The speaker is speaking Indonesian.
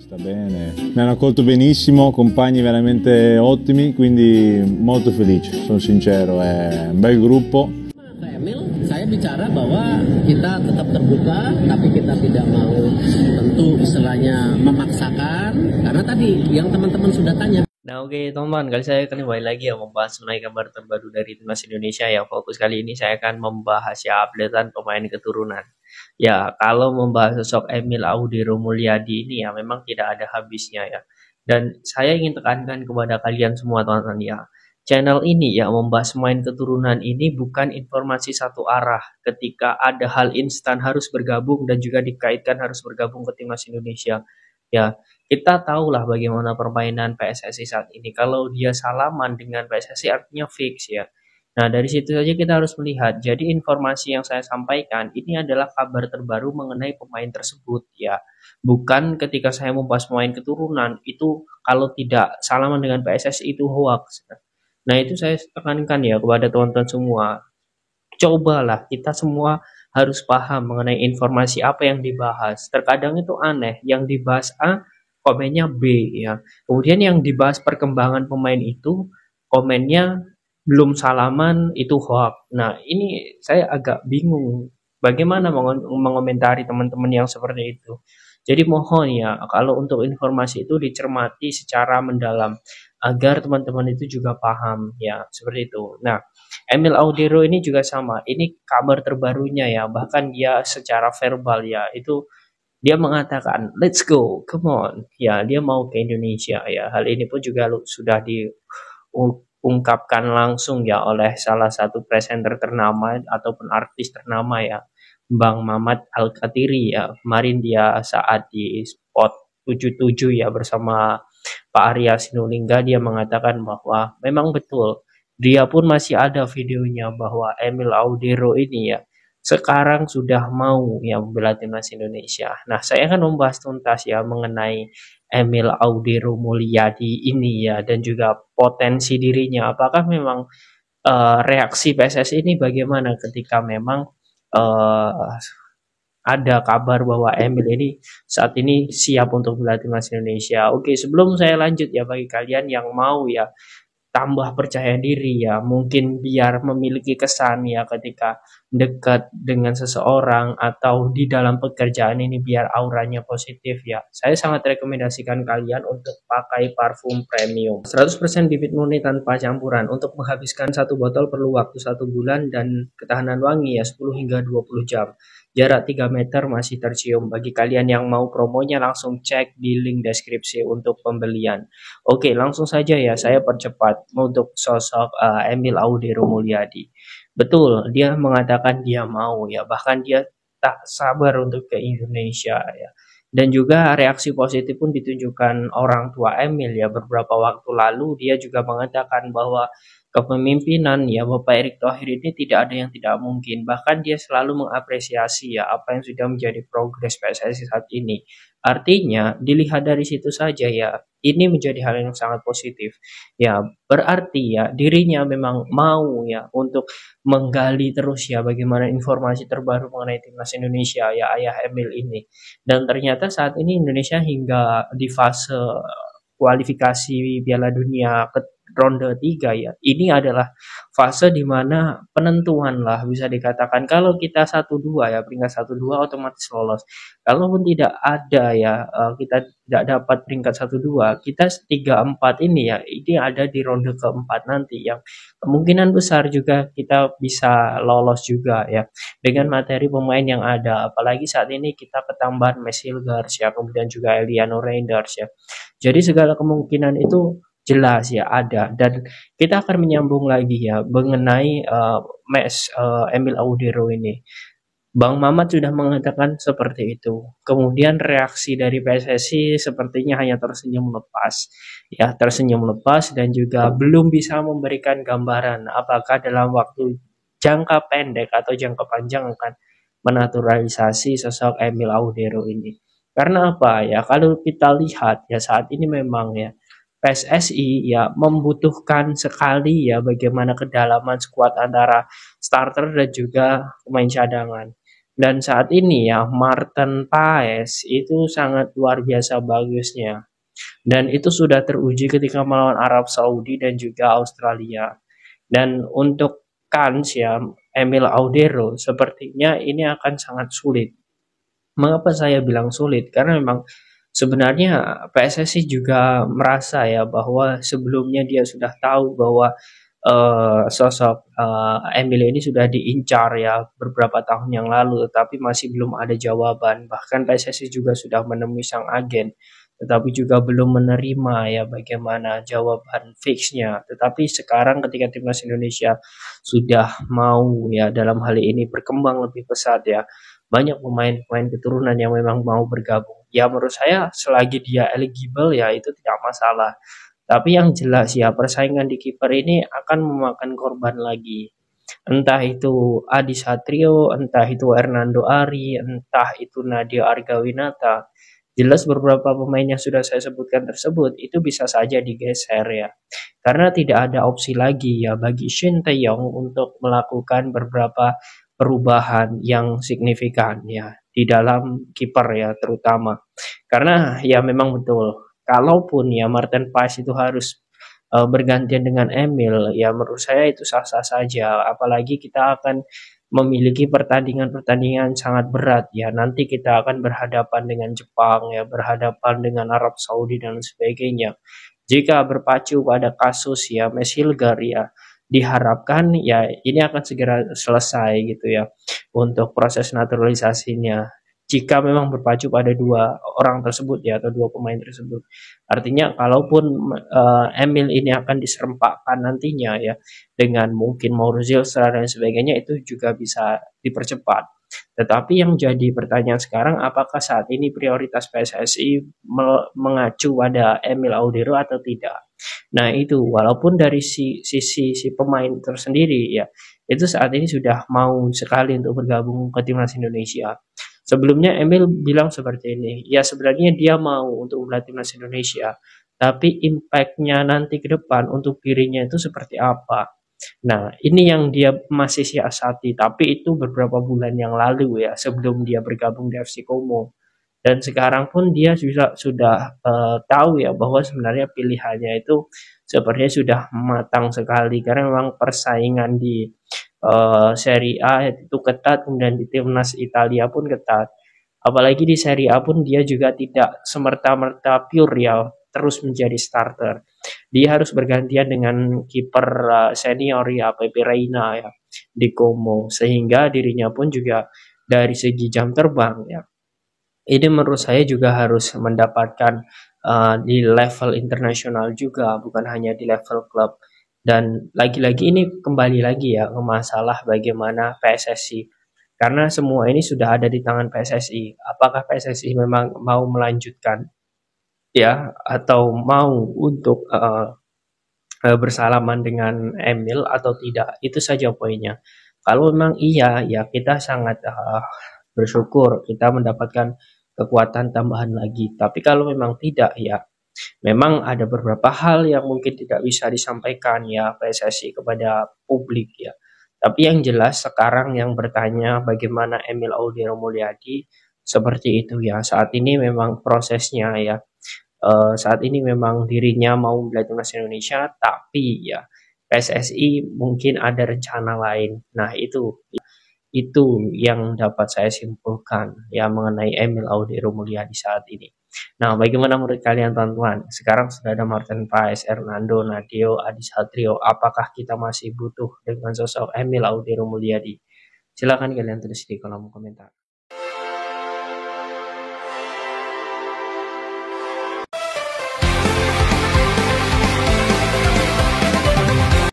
Sta bene, mi hanno accolto benissimo, compagni veramente ottimi, quindi molto felice, sono sincero, è un bel gruppo. Kak Emil, saya bicara bahwa kita tetap terbuka, tapi kita tidak mau tentu istilahnya memaksakan, karena tadi yang teman-teman sudah tanya. Nah oke teman-teman, kali saya akan kembali lagi ya membahas mengenai kabar terbaru dari timnas Indonesia ya. Fokus kali ini saya akan membahas ya updatean pemain keturunan. Ya kalau membahas sosok Emil Audero Mulyadi ini ya memang tidak ada habisnya ya. Dan saya ingin tekankan kepada kalian semua teman-teman ya. Channel ini ya membahas pemain keturunan ini bukan informasi satu arah ketika ada hal instan harus bergabung dan juga dikaitkan harus bergabung ke timnas Indonesia. Ya, kita tahulah bagaimana permainan PSSI saat ini. Kalau dia salaman dengan PSSI artinya fix ya. Nah, dari situ saja kita harus melihat. Jadi informasi yang saya sampaikan ini adalah kabar terbaru mengenai pemain tersebut ya. Bukan ketika saya membahas pemain keturunan itu kalau tidak salaman dengan PSSI itu hoax. Nah, itu saya tekankan ya kepada teman-teman semua. Cobalah kita semua harus paham mengenai informasi apa yang dibahas. Terkadang itu aneh, yang dibahas A, komennya B ya. Kemudian yang dibahas perkembangan pemain itu, komennya belum salaman itu hoax. Nah, ini saya agak bingung bagaimana mengomentari teman-teman yang seperti itu. Jadi mohon ya, kalau untuk informasi itu dicermati secara mendalam agar teman-teman itu juga paham ya, seperti itu. Nah, Emil Audero ini juga sama. Ini kabar terbarunya ya. Bahkan dia secara verbal ya itu dia mengatakan let's go, come on. Ya, dia mau ke Indonesia ya. Hal ini pun juga sudah diungkapkan langsung ya oleh salah satu presenter ternama ataupun artis ternama ya, Bang Mamat Al-Katiri ya. Kemarin dia saat di spot 77 ya bersama Pak Arya Sinulinga dia mengatakan bahwa memang betul dia pun masih ada videonya bahwa Emil Audero ini ya sekarang sudah mau ya membela timnas Indonesia. Nah, saya akan membahas tuntas ya mengenai Emil Audero Mulyadi ini ya dan juga potensi dirinya. Apakah memang reaksi PSSI ini bagaimana ketika memang ada kabar bahwa Emil ini saat ini siap untuk membela timnas Indonesia. Oke, sebelum saya lanjut ya bagi kalian yang mau ya tambah percaya diri ya, mungkin biar memiliki kesan ya ketika dekat dengan seseorang atau di dalam pekerjaan ini biar auranya positif ya. Saya sangat rekomendasikan kalian untuk pakai parfum premium 100% bibit murni tanpa campuran. Untuk menghabiskan satu botol perlu waktu 1 bulan dan ketahanan wangi ya 10 hingga 20 jam. Jarak 3 meter masih tercium. Bagi kalian yang mau promonya langsung cek di link deskripsi untuk pembelian. Oke, langsung saja ya saya percepat untuk sosok Emil Audero Mulyadi. Betul, dia mengatakan dia mau ya, bahkan dia tak sabar untuk ke Indonesia ya. Dan juga reaksi positif pun ditunjukkan orang tua Emil ya. Beberapa waktu lalu dia juga mengatakan bahwa kepemimpinan ya Bapak Erick Thohir ini tidak ada yang tidak mungkin. Bahkan dia selalu mengapresiasi ya apa yang sudah menjadi progres PSSI saat ini. Artinya dilihat dari situ saja ya, ini menjadi hal yang sangat positif. Ya, berarti ya dirinya memang mau ya untuk menggali terus ya bagaimana informasi terbaru mengenai timnas Indonesia ya ayah Emil ini. Dan ternyata saat ini Indonesia hingga di fase kualifikasi Piala Dunia ke ronde 3 ya. Ini adalah fase di mana penentuan lah bisa dikatakan. Kalau kita 1-2 ya, peringkat 1-2 otomatis lolos. Kalaupun tidak ada ya, kita tidak dapat peringkat 1-2, kita 3-4 ini ya, ini ada di ronde keempat nanti yang kemungkinan besar juga kita bisa lolos juga ya dengan materi pemain yang ada. Apalagi saat ini kita ketambahan Messi Hilgers ya, kemudian juga Eliano Reinders ya. Jadi segala kemungkinan itu jelas ya ada dan kita akan menyambung lagi ya mengenai Emil Audero ini. Bang Mamat sudah mengatakan seperti itu. Kemudian reaksi dari PSSI sepertinya hanya tersenyum lepas. Ya, tersenyum lepas dan juga belum bisa memberikan gambaran apakah dalam waktu jangka pendek atau jangka panjang akan menaturalisasi sosok Emil Audero ini. Karena apa ya? Kalau kita lihat ya saat ini memang ya PSSI ya membutuhkan sekali ya bagaimana kedalaman skuad antara starter dan juga pemain cadangan. Dan saat ini ya Martin Paes itu sangat luar biasa bagusnya. Dan itu sudah teruji ketika melawan Arab Saudi dan juga Australia. Dan untuk Kans ya, Emil Audero sepertinya ini akan sangat sulit. Mengapa saya bilang sulit? Karena memang sebenarnya PSSI juga merasa ya bahwa sebelumnya dia sudah tahu bahwa sosok Emil ini sudah diincar ya beberapa tahun yang lalu, tetapi masih belum ada jawaban. Bahkan PSSI juga sudah menemui sang agen, tetapi juga belum menerima ya bagaimana jawaban fixnya. Tetapi sekarang ketika timnas Indonesia sudah mau ya dalam hal ini berkembang lebih pesat ya, banyak pemain-pemain keturunan yang memang mau bergabung. Ya menurut saya selagi dia eligible ya itu tidak masalah. Tapi yang jelas ya persaingan di kiper ini akan memakan korban lagi. Entah itu Adi Satrio, entah itu Hernando Ari, entah itu Nadia Argawinata. Jelas beberapa pemain yang sudah saya sebutkan tersebut itu bisa saja digeser ya. Karena tidak ada opsi lagi ya bagi Shin Tae-yong untuk melakukan beberapa perubahan yang signifikan ya di dalam kiper ya terutama. Karena ya memang betul kalaupun ya Martin Paes itu harus bergantian dengan Emil, ya menurut saya itu sah-sah saja. Apalagi kita akan memiliki pertandingan-pertandingan sangat berat ya. Nanti kita akan berhadapan dengan Jepang ya, berhadapan dengan Arab Saudi dan sebagainya. Jika berpacu pada kasus ya Meshilgar ya, diharapkan ya ini akan segera selesai gitu ya untuk proses naturalisasinya. Jika memang berpacu pada dua orang tersebut ya atau dua pemain tersebut. Artinya kalaupun Emil ini akan diserempakkan nantinya ya dengan mungkin Mauro Zilstra dan sebagainya itu juga bisa dipercepat. Tetapi yang jadi pertanyaan sekarang apakah saat ini prioritas PSSI mengacu pada Emil Audero atau tidak? Nah itu walaupun dari sisi si pemain tersendiri ya itu saat ini sudah mau sekali untuk bergabung ke timnas Indonesia. Sebelumnya Emil bilang seperti ini, ya sebenarnya dia mau untuk berlatih timnas Indonesia, tapi impact-nya nanti ke depan untuk dirinya itu seperti apa. Nah, ini yang dia masih siasati, tapi itu beberapa bulan yang lalu ya, sebelum dia bergabung di FC Como. Dan sekarang pun dia sudah tahu ya bahwa sebenarnya pilihannya itu sepertinya sudah matang sekali karena memang persaingan di Serie A itu ketat, kemudian di timnas Italia pun ketat. Apalagi di Serie A pun dia juga tidak semerta-merta pure ya terus menjadi starter. Dia harus bergantian dengan kiper senior ya Pepe Reina ya di Como sehingga dirinya pun juga dari segi jam terbang ya. Ini menurut saya juga harus mendapatkan di level internasional juga bukan hanya di level klub. Dan lagi-lagi ini kembali lagi ya ke masalah bagaimana PSSI. Karena semua ini sudah ada di tangan PSSI. Apakah PSSI memang mau melanjutkan ya atau mau untuk bersalaman dengan Emil atau tidak? Itu saja poinnya. Kalau memang iya ya kita sangat bersyukur kita mendapatkan kekuatan tambahan lagi. Tapi kalau memang tidak ya memang ada beberapa hal yang mungkin tidak bisa disampaikan ya PSSI kepada publik ya. Tapi yang jelas sekarang yang bertanya bagaimana Emil Audero Mulyadi seperti itu ya. Saat ini memang prosesnya ya. Saat ini memang dirinya mau membela timnas Indonesia, tapi ya PSSI mungkin ada rencana lain. Nah itu yang dapat saya simpulkan ya mengenai Emil Audero Mulyadi saat ini. Nah, bagaimana menurut kalian teman-teman? Sekarang sudah ada Martin Paes, Hernando, Nadeo, Adi Satrio. Apakah kita masih butuh dengan sosok Emil Audero Mulyadi? Silakan kalian tulis di kolom komentar.